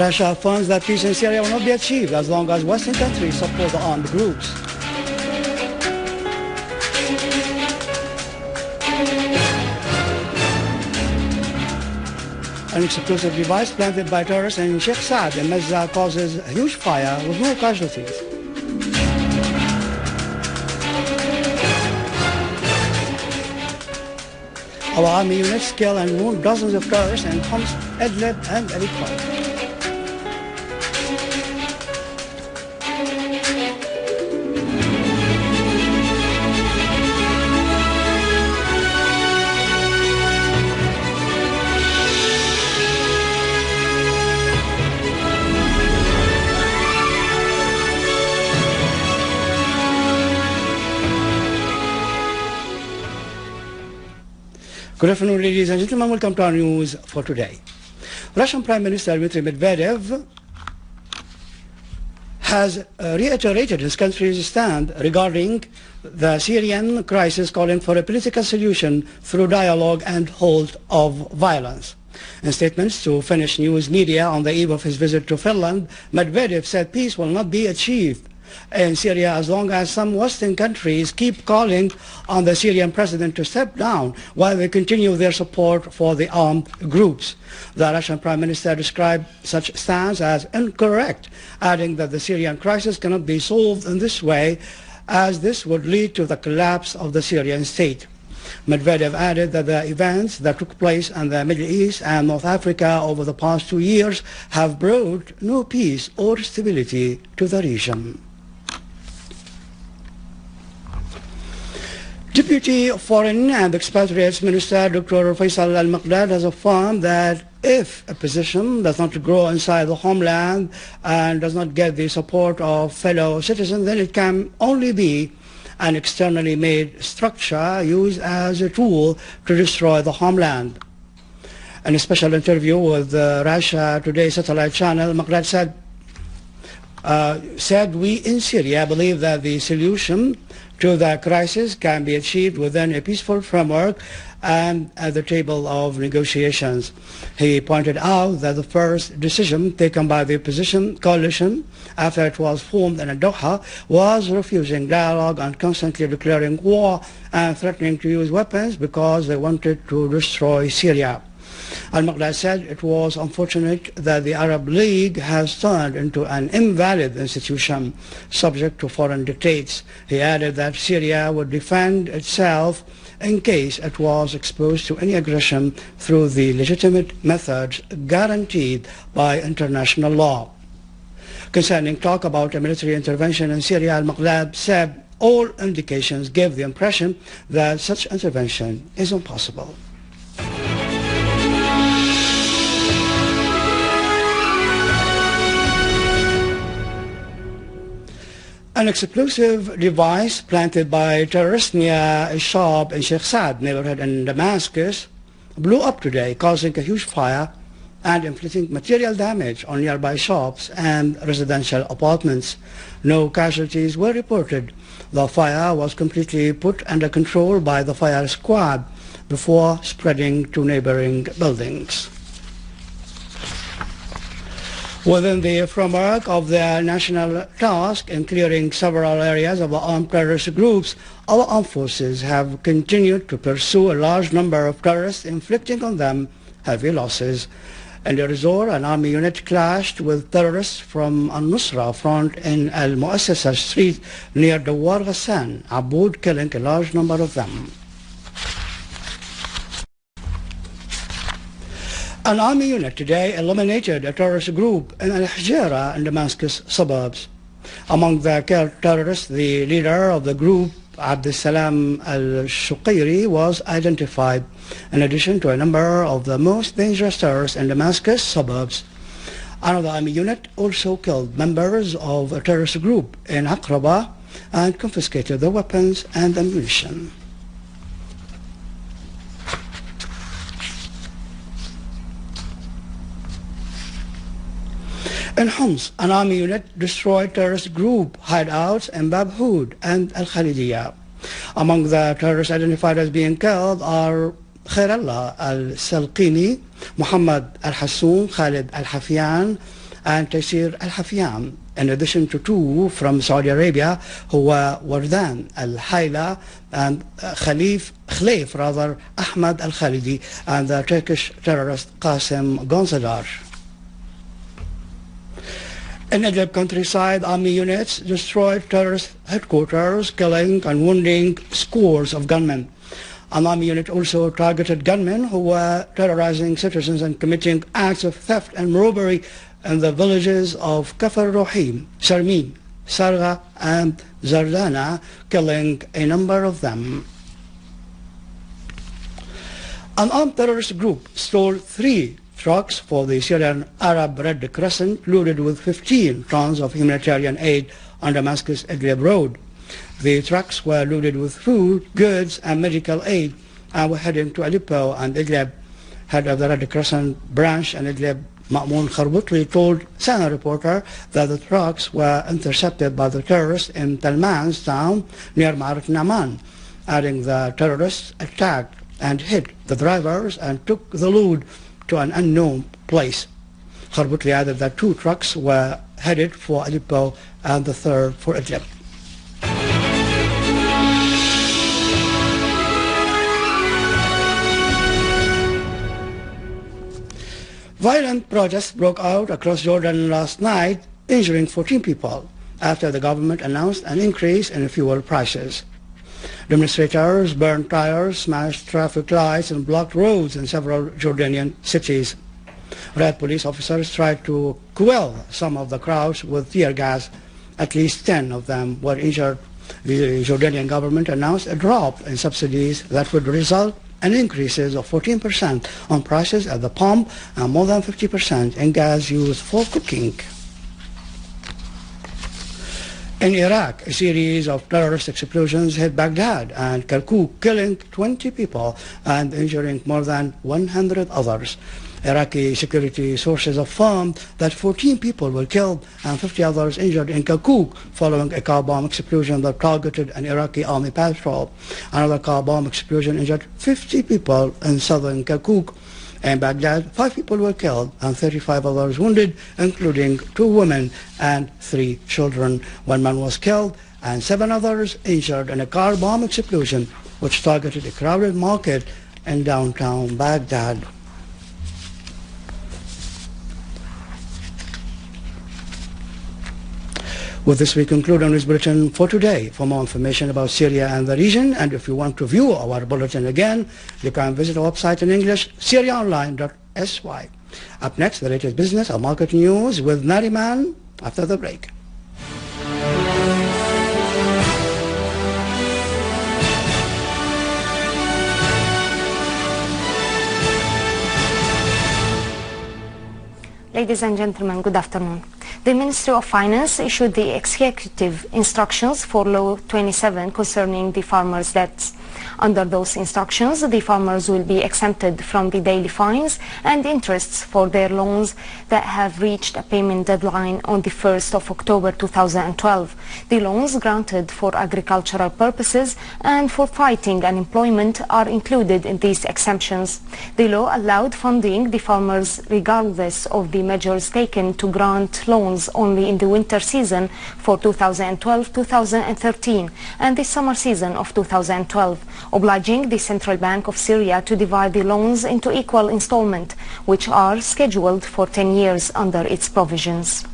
Russia affirms that peace in Syria will not be achieved as long as Western countries support the armed groups. An explosive device planted by terrorists in Sheikh Saad in Mezza causes a huge fire with no casualties. Our army units kill and wound dozens of terrorists in Homs, Idlib and Aleppo. Good afternoon, ladies and gentlemen. Welcome to our news for today. Russian Prime Minister Dmitry Medvedev has reiterated his country's stand regarding the Syrian crisis, calling for a political solution through dialogue and halt of violence. In statements to Finnish news media on the eve of his visit to Finland, Medvedev said peace will not be achieved in Syria as long as some Western countries keep calling on the Syrian president to step down while they continue their support for the armed groups. The Russian Prime Minister described such stance as incorrect, adding that the Syrian crisis cannot be solved in this way, as this would lead to the collapse of the Syrian state. Medvedev added that the events that took place in the Middle East and North Africa over the past 2 years have brought no peace or stability to the region. Deputy Foreign and Expatriates Minister Dr. Faisal Al-Maqdad has affirmed that if a position does not grow inside the homeland and does not get the support of fellow citizens, then it can only be an externally made structure used as a tool to destroy the homeland. In a special interview with Russia Today satellite channel, Maqdad said, "We in Syria believe that the solution to the crisis can be achieved within a peaceful framework and at the table of negotiations." He pointed out that the first decision taken by the opposition coalition after it was formed in Doha was refusing dialogue and constantly declaring war and threatening to use weapons because they wanted to destroy Syria. Al-Maqdad said it was unfortunate that the Arab League has turned into an invalid institution subject to foreign dictates. He added that Syria would defend itself in case it was exposed to any aggression through the legitimate methods guaranteed by international law. Concerning talk about a military intervention in Syria, Al-Maqdad said all indications give the impression that such intervention is impossible. An explosive device planted by terrorists near a shop in Sheikh Saad neighborhood in Damascus blew up today, causing a huge fire and inflicting material damage on nearby shops and residential apartments. No casualties were reported. The fire was completely put under control by the fire squad before spreading to neighboring buildings. Within the framework of their national task in clearing several areas of armed terrorist groups, our armed forces have continued to pursue a large number of terrorists, inflicting on them heavy losses. In the resort, an army unit clashed with terrorists from Al-Nusra front in Al-Muassasa street near Dawar Ghassan, Aboud, killing a large number of them. An army unit today eliminated a terrorist group in Al-Hijara in Damascus suburbs. Among the killed terrorists, the leader of the group, Abdussalam al-Shuqairi, was identified, in addition to a number of the most dangerous terrorists in Damascus suburbs. Another army unit also killed members of a terrorist group in Aqraba and confiscated their weapons and ammunition. In Homs, an army unit destroyed terrorist group hideouts in Bab Houd and Al-Khalidiyya. Among the terrorists identified as being killed are Khairallah al-Salqini, Muhammad al-Hassoun, Khalid al-Hafian, and Taysir al-Hafiam, in addition to 2 from Saudi Arabia, who were Wardan al-Hayla and Khalif Ahmad al-Khalidi, and the Turkish terrorist Qasim Gonsadar. In Idlib countryside, army units destroyed terrorist headquarters, killing and wounding scores of gunmen. An army unit also targeted gunmen who were terrorizing citizens and committing acts of theft and robbery in the villages of Kafar Rohim, Sarmin, Sarga and Zardana, killing a number of them. An armed terrorist group stole 3 trucks for the Syrian Arab Red Crescent loaded with 15 tons of humanitarian aid on Damascus Idlib Road. The trucks were loaded with food, goods and medical aid and were heading to Aleppo and Idlib. Head of the Red Crescent branch in Idlib, Ma'mun Kharbutli, told Sana reporter that the trucks were intercepted by the terrorists in Talman's town near Ma'arat Naman, adding the terrorists attacked and hit the drivers and took the load to an unknown place. Kharbutli added that 2 trucks were headed for Aleppo and the 3rd for Idlib. Violent protests broke out across Jordan last night, injuring 14 people after the government announced an increase in fuel prices. Demonstrators burned tires, smashed traffic lights and blocked roads in several Jordanian cities. Riot police officers tried to quell some of the crowds with tear gas. At least 10 of them were injured. The Jordanian government announced a drop in subsidies that would result in increases of 14% on prices at the pump and more than 50% in gas used for cooking. In Iraq, a series of terrorist explosions hit Baghdad and Kirkuk, killing 20 people and injuring more than 100 others. Iraqi security sources affirmed that 14 people were killed and 50 others injured in Kirkuk following a car bomb explosion that targeted an Iraqi army patrol. Another car bomb explosion injured 50 people in southern Kirkuk. In Baghdad, 5 people were killed and 35 others wounded, including 2 women and 3 children. 1 man was killed and 7 others injured in a car bomb explosion which targeted a crowded market in downtown Baghdad. With this, we conclude our news bulletin for today. For more information about Syria and the region, and if you want to view our bulletin again, you can visit our website in English, syriaonline.sy. Up next, the latest business and market news with Nariman after the break. Ladies and gentlemen, good afternoon. The Ministry of Finance issued the executive instructions for Law 27 concerning the farmers' debts. Under those instructions, the farmers will be exempted from the daily fines and interests for their loans that have reached a payment deadline on the 1st of October 2012. The loans granted for agricultural purposes and for fighting unemployment are included in these exemptions. The law allowed funding the farmers regardless of the measures taken to grant loans only in the winter season for 2012-2013 and the summer season of 2012, obliging the Central Bank of Syria to divide the loans into equal installment, which are scheduled for 10 years under its provisions.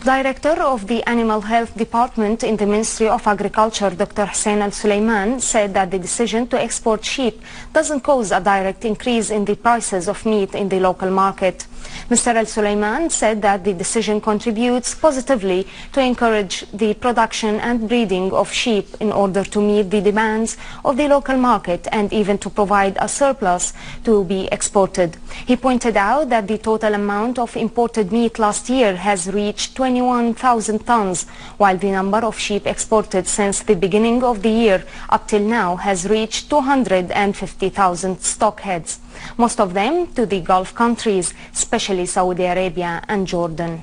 Director of the Animal Health Department in the Ministry of Agriculture, Dr. Hussein Al-Sulaiman, said that the decision to export sheep doesn't cause a direct increase in the prices of meat in the local market. Mr. Al-Sulaiman said that the decision contributes positively to encourage the production and breeding of sheep in order to meet the demands of the local market and even to provide a surplus to be exported. He pointed out that the total amount of imported meat last year has reached 21,000 tons, while the number of sheep exported since the beginning of the year up till now has reached 250,000 stock heads, most of them to the Gulf countries, especially Saudi Arabia and Jordan.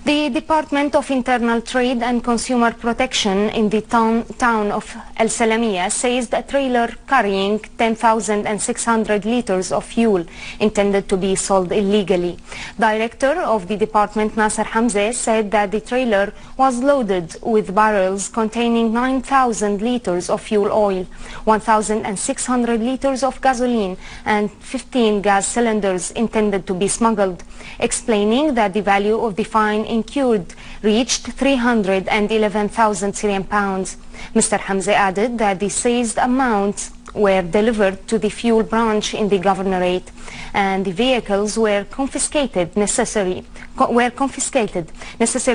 The Department of Internal Trade and Consumer Protection in the town of El Salamia says that a trailer carrying 10,600 liters of fuel intended to be sold illegally. Director of the department, Nasser Hamze, said that the trailer was loaded with barrels containing 9,000 liters of fuel oil, 1,600 liters of gasoline and 15 gas cylinders intended to be smuggled, explaining that the value of the fine incurred reached 311,000 Syrian pounds. Mr. Hamze added that the seized amounts were delivered to the fuel branch in the governorate and the vehicles were confiscated. Necessary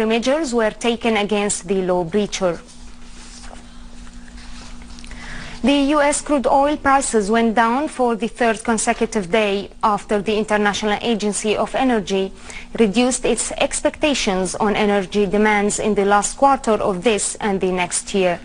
measures were taken against the law breacher. The U.S. crude oil prices went down for the third consecutive day after the International Agency of Energy reduced its expectations on energy demands in the last quarter of this and the next year.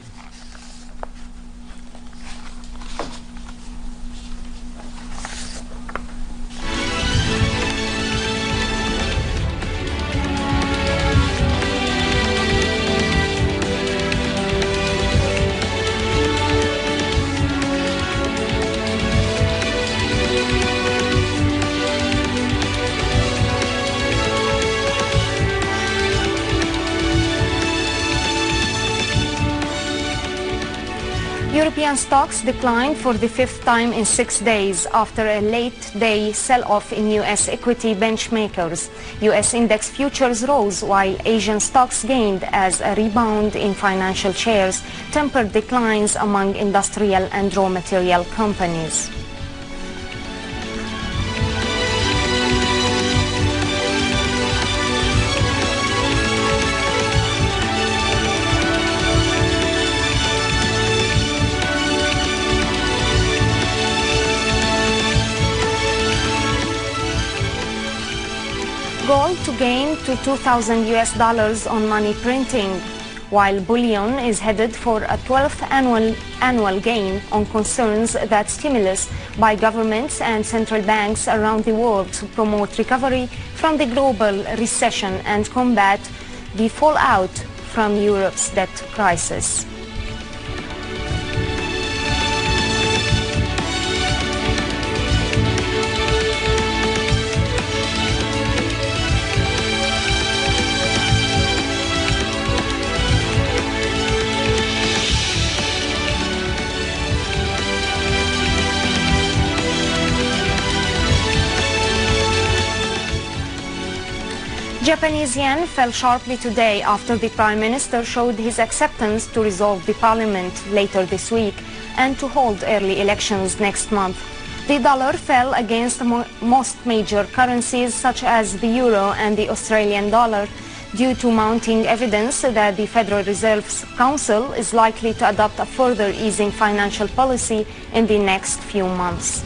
European stocks declined for the fifth time in 6 days after a late-day sell-off in U.S. equity benchmarks. U.S. index futures rose while Asian stocks gained as a rebound in financial shares tempered declines among industrial and raw material companies. Gold to gain to $2,000 on money printing, while bullion is headed for a 12th annual gain on concerns that stimulus by governments and central banks around the world to promote recovery from the global recession and combat the fallout from Europe's debt crisis. Japanese yen fell sharply today after the Prime Minister showed his acceptance to resolve the parliament later this week and to hold early elections next month. The dollar fell against most major currencies such as the euro and the Australian dollar due to mounting evidence that the Federal Reserve Council is likely to adopt a further easing financial policy in the next few months.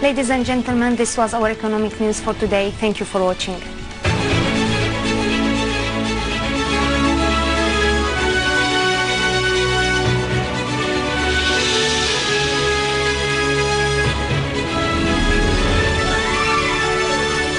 Ladies and gentlemen, this was our economic news for today. Thank you for watching.